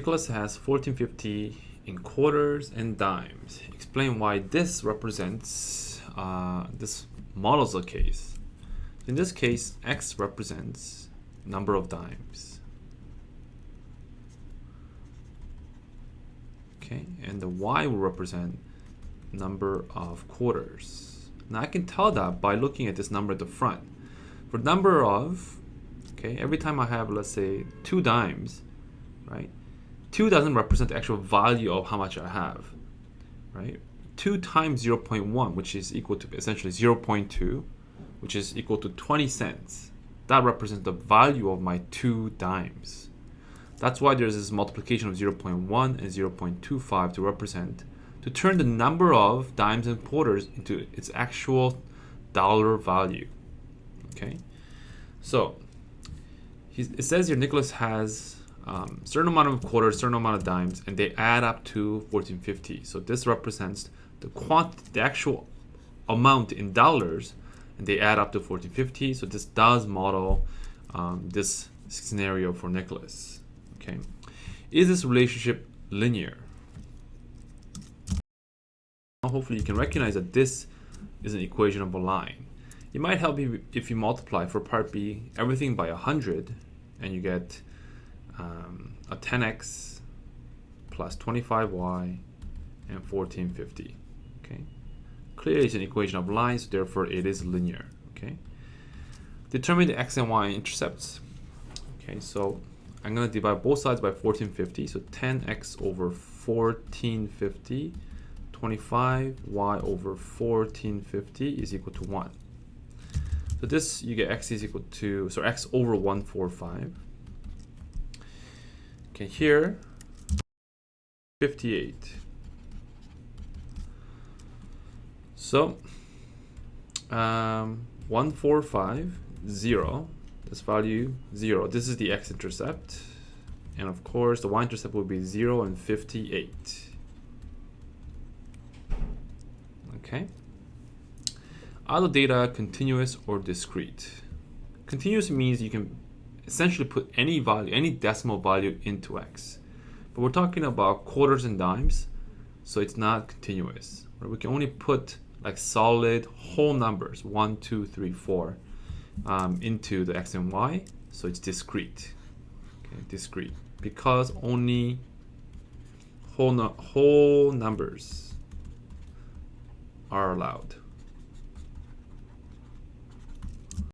Nicholas has 1450 in quarters and dimes. Explain why this represents this models a case. In this case, X represents number of dimes. Okay, and the Y will represent number of quarters. Now I can tell that by looking at this number at the front. For number of, okay, every time I have, let's say, 2 dimes, right? 2 doesn't represent the actual value of how much I have, right? 2 times 0.1, which is equal to essentially 0.2, which is equal to 20 cents. That represents the value of my 2 dimes. That's why there's this multiplication of 0.1 and 0.25 to represent, to turn the number of dimes and quarters into its actual dollar value. Okay, so it says here Nicholas has certain amount of quarters, certain amount of dimes, and they add up to 1450. So this represents the actual amount in dollars, and they add up to 1450. So this does model this scenario for Nicholas. Okay, is this relationship linear? Hopefully you can recognize that this is an equation of a line. It might help you if you multiply for part B everything by 100, and you get a 10x plus 25y and 1450. Okay, clearly it's an equation of lines, so therefore it is linear. Okay, determine the x and y intercepts. Okay, so I'm going to divide both sides by 1450, so 10x over 1450, 25y over 1450 is equal to 1. So this, you get x is equal to, so x over 145. Okay, here, 58. So, 145, 0, this value 0. This is the x-intercept. And of course, the y-intercept will be 0 and 58. Okay. Are the data continuous or discrete? Continuous means you can essentially put any value, any decimal value into x. But we're talking about quarters and dimes, so it's not continuous. Right? We can only put like solid whole numbers, 1, 2, 3, 4, into the x and y, so it's discrete. Okay, discrete, because only whole numbers are allowed.